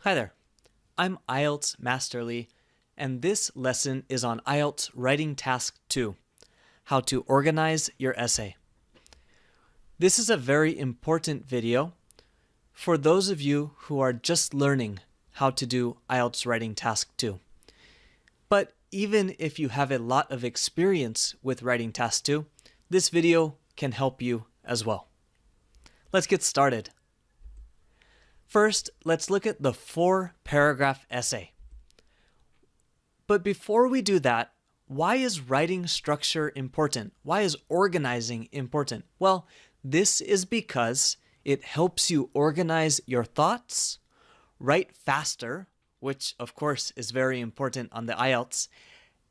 Hi there, I'm IELTS Masterly, and this lesson is on IELTS Writing Task 2, How to Organize Your Essay. This is a very important video for those of you who are just learning how to do IELTS Writing Task 2. But even if you have a lot of experience with Writing Task 2, this video can help you as well. Let's get started. First, let's look at the 4-paragraph essay. But before we do that, why is writing structure important? Why is organizing important? Well, this is because it helps you organize your thoughts, write faster, which of course is very important on the IELTS,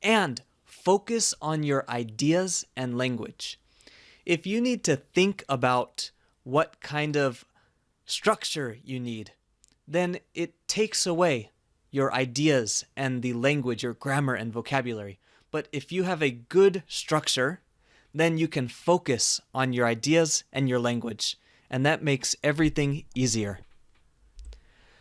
and focus on your ideas and language. If you need to think about what kind of structure you need, then it takes away your ideas and the language, your grammar and vocabulary. But if you have a good structure, then you can focus on your ideas and your language, and that makes everything easier.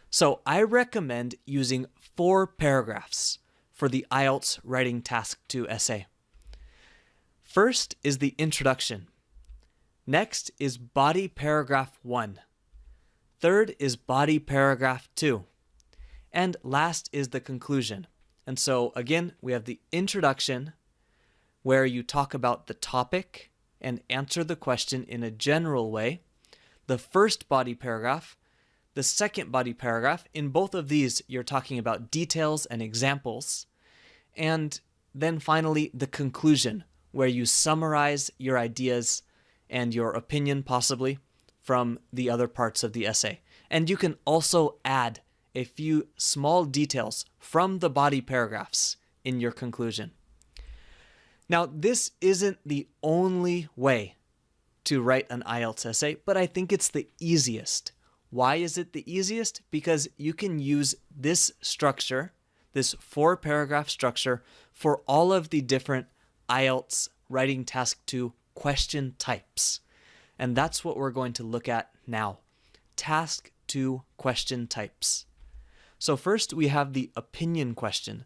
So I recommend using 4 paragraphs for the IELTS Writing Task 2 essay. First is the introduction. Next is body paragraph 1. Third is body paragraph 2. And last is the conclusion. And so again, we have the introduction where you talk about the topic and answer the question in a general way. The first body paragraph, the second body paragraph, in both of these, you're talking about details and examples. And then finally, the conclusion, where you summarize your ideas and your opinion possibly from the other parts of the essay. And you can also add a few small details from the body paragraphs in your conclusion. Now, this isn't the only way to write an IELTS essay, but I think it's the easiest. Why is it the easiest? Because you can use this structure, this 4-paragraph structure, for all of the different IELTS Writing Task 2 question types. And that's what we're going to look at now. Task 2 question types. So first we have the opinion question.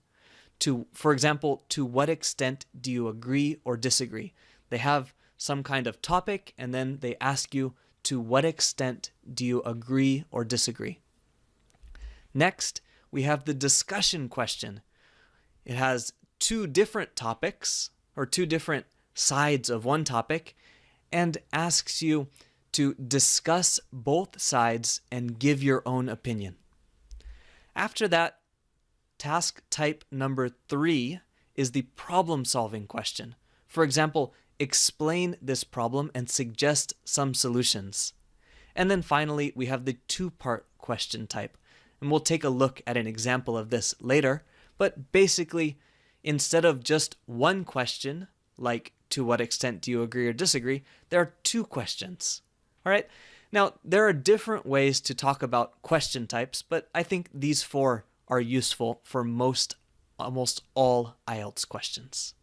For example, to what extent do you agree or disagree? They have some kind of topic and then they ask you, to what extent do you agree or disagree? Next, we have the discussion question. It has 2 different topics or 2 different sides of one topic and asks you to discuss both sides and give your own opinion. After that, task type number 3 is the problem-solving question. For example, explain this problem and suggest some solutions. And then finally, we have the 2-part question type. And we'll take a look at an example of this later. But basically, instead of just one question, like to what extent do you agree or disagree, there are 2 questions. All right. Now, there are different ways to talk about question types, but I think these 4 are useful for almost all IELTS questions.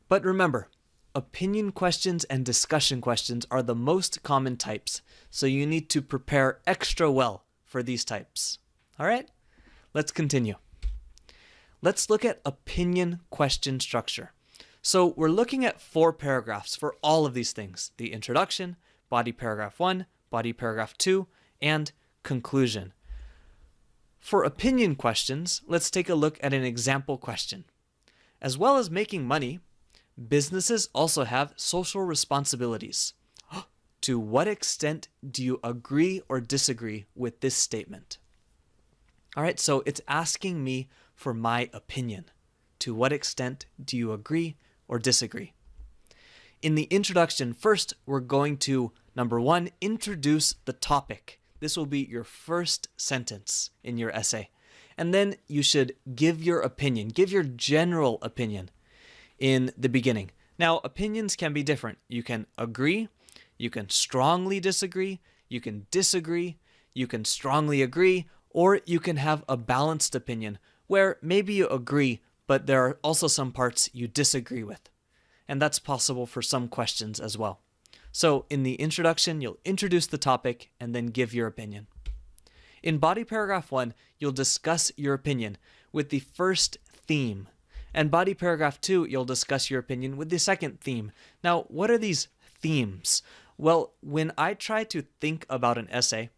But remember, opinion questions and discussion questions are the most common types, so you need to prepare extra well for these types. All right, let's continue. Let's look at opinion question structure. So we're looking at 4 paragraphs for all of these things: the introduction, body paragraph 1, body paragraph 2, and conclusion. For opinion questions, let's take a look at an example question. As well as making money, businesses also have social responsibilities. To what extent do you agree or disagree with this statement? All right, so it's asking me for my opinion. To what extent do you agree or disagree? In the introduction, first, we're going to, number 1, introduce the topic. This will be your first sentence in your essay. And then you should give your opinion, give your general opinion in the beginning. Now, opinions can be different. You can agree, you can strongly disagree, you can disagree, you can strongly agree, or you can have a balanced opinion where maybe you agree, but there are also some parts you disagree with. And that's possible for some questions as well. So in the introduction, you'll introduce the topic and then give your opinion. In body paragraph 1, you'll discuss your opinion with the first theme. And body paragraph 2, you'll discuss your opinion with the second theme. Now, what are these themes? Well, when I try to think about an essay,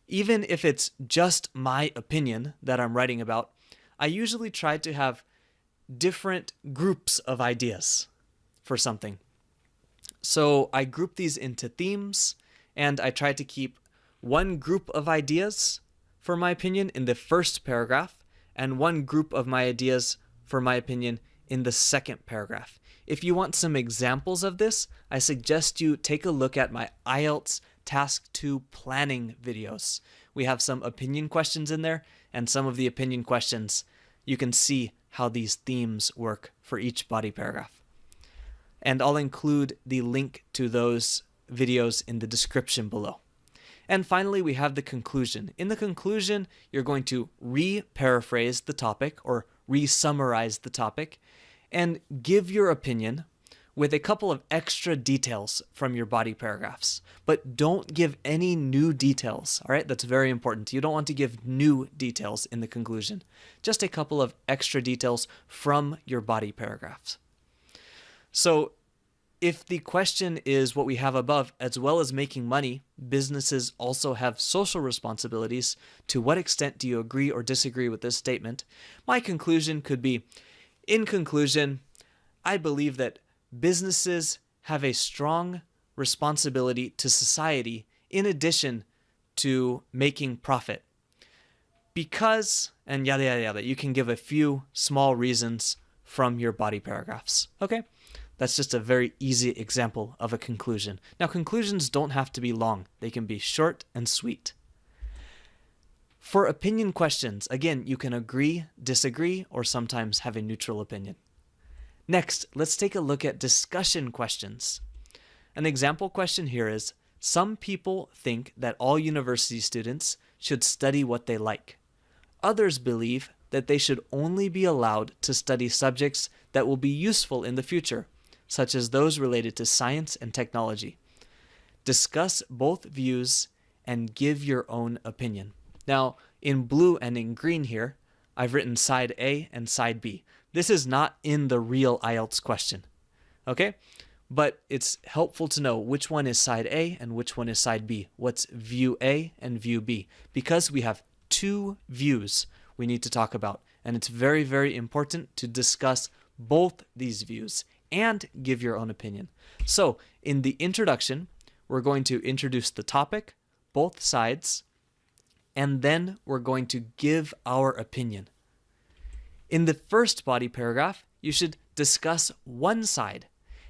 even if it's just my opinion that I'm writing about, I usually try to have different groups of ideas for something. So I group these into themes, and I try to keep one group of ideas for my opinion in the first paragraph, and one group of my ideas for my opinion in the second paragraph. If you want some examples of this, I suggest you take a look at my IELTS Task 2 planning videos. We have some opinion questions in there, and some of the opinion questions, you can see how these themes work for each body paragraph. And I'll include the link to those videos in the description below. And finally, we have the conclusion. In the conclusion, you're going to re-paraphrase the topic or re-summarize the topic and give your opinion with a couple of extra details from your body paragraphs. But don't give any new details, all right? That's very important. You don't want to give new details in the conclusion. Just a couple of extra details from your body paragraphs. So if the question is what we have above, as well as making money, businesses also have social responsibilities. To what extent do you agree or disagree with this statement? My conclusion could be, in conclusion, I believe that businesses have a strong responsibility to society in addition to making profit. Because, and yada, yada, yada, you can give a few small reasons from your body paragraphs. Okay? That's just a very easy example of a conclusion. Now, conclusions don't have to be long. They can be short and sweet. For opinion questions, again, you can agree, disagree, or sometimes have a neutral opinion. Next, let's take a look at discussion questions. An example question here is, some people think that all university students should study what they like. Others believe that they should only be allowed to study subjects that will be useful in the future, such as those related to science and technology. Discuss both views and give your own opinion. Now, in blue and in green here, I've written side A and side B. This is not in the real IELTS question, okay? But it's helpful to know which one is side A and which one is side B. What's view A and view B? Because we have two views we need to talk about, and it's very, very important to discuss both these views and give your own opinion. So in the introduction, we're going to introduce the topic, both sides, and then we're going to give our opinion. In the first body paragraph, you should discuss one side,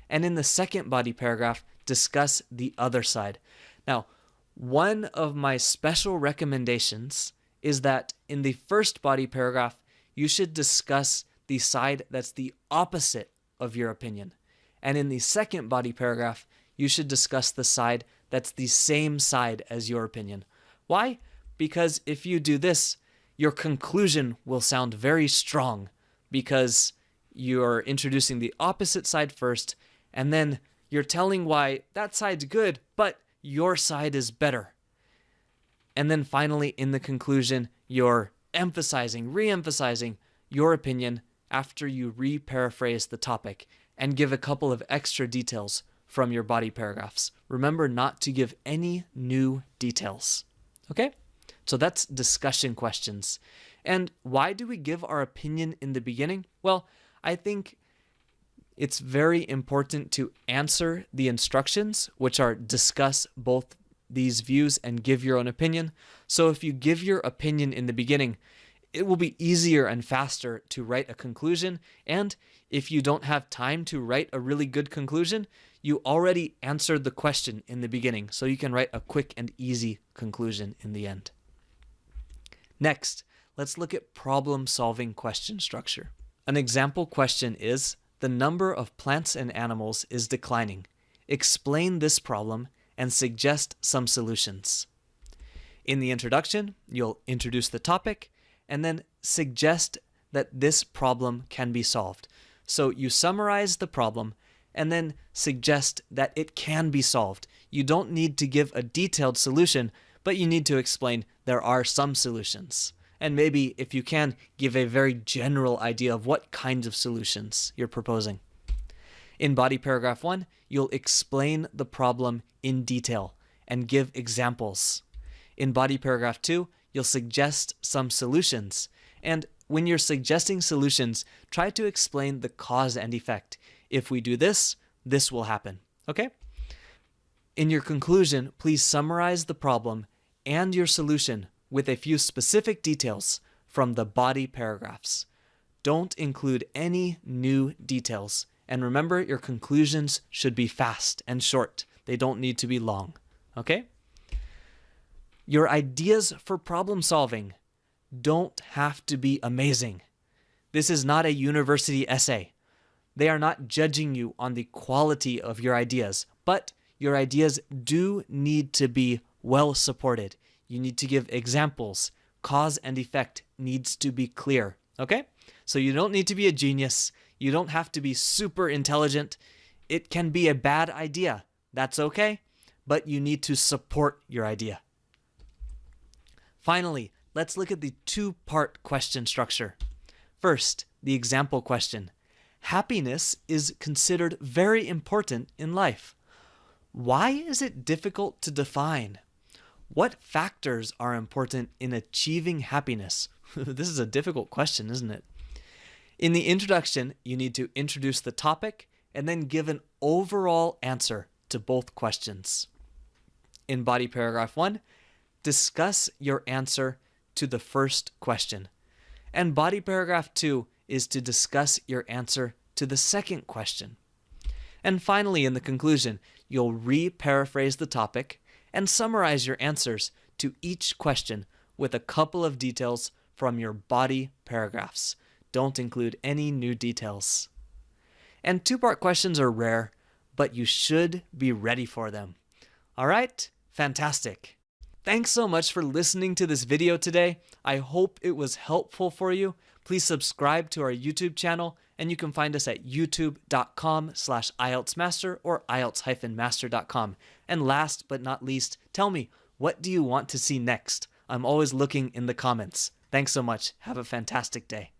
and in the second body paragraph, discuss the other side. Now, one of my special recommendations is that in the first body paragraph, you should discuss the side that's the opposite of your opinion. And in the second body paragraph, you should discuss the side that's the same side as your opinion. Why? Because if you do this, your conclusion will sound very strong because you're introducing the opposite side first, and then you're telling why that side's good, but your side is better. And then finally, in the conclusion, you're emphasizing, re-emphasizing your opinion after you re-paraphrase the topic and give a couple of extra details from your body paragraphs. Remember not to give any new details. Okay? So that's discussion questions. And why do we give our opinion in the beginning? Well, I think it's very important to answer the instructions, which are discuss both these views and give your own opinion. So if you give your opinion in the beginning, it will be easier and faster to write a conclusion. And if you don't have time to write a really good conclusion, you already answered the question in the beginning, so you can write a quick and easy conclusion in the end. Next, let's look at problem-solving question structure. An example question is, the number of plants and animals is declining. Explain this problem and suggest some solutions. In the introduction, you'll introduce the topic and then suggest that this problem can be solved. So you summarize the problem and then suggest that it can be solved. You don't need to give a detailed solution, but you need to explain there are some solutions. And maybe, if you can, give a very general idea of what kinds of solutions you're proposing. In body paragraph 1, you'll explain the problem in detail and give examples. In body paragraph 2, you'll suggest some solutions. And when you're suggesting solutions, try to explain the cause and effect. If we do this, this will happen. Okay? In your conclusion, please summarize the problem and your solution with a few specific details from the body paragraphs. Don't include any new details. And remember, your conclusions should be fast and short. They don't need to be long. Okay? Your ideas for problem solving don't have to be amazing. This is not a university essay. They are not judging you on the quality of your ideas, but your ideas do need to be well supported. You need to give examples. Cause and effect needs to be clear. Okay? So you don't need to be a genius. You don't have to be super intelligent. It can be a bad idea. That's okay, but you need to support your idea. Finally, let's look at the two-part question structure. First, the example question. Happiness is considered very important in life. Why is it difficult to define? What factors are important in achieving happiness? This is a difficult question, isn't it? In the introduction, you need to introduce the topic and then give an overall answer to both questions. In body paragraph 1, discuss your answer to the first question. And body paragraph 2 is to discuss your answer to the second question. And finally, in the conclusion, you'll re-paraphrase the topic and summarize your answers to each question with a couple of details from your body paragraphs. Don't include any new details. And two-part questions are rare, but you should be ready for them. All right? Fantastic. Thanks so much for listening to this video today. I hope it was helpful for you. Please subscribe to our YouTube channel, and you can find us at youtube.com/IELTSmaster or IELTS-master.com. And last but not least, tell me, what do you want to see next? I'm always looking in the comments. Thanks so much. Have a fantastic day.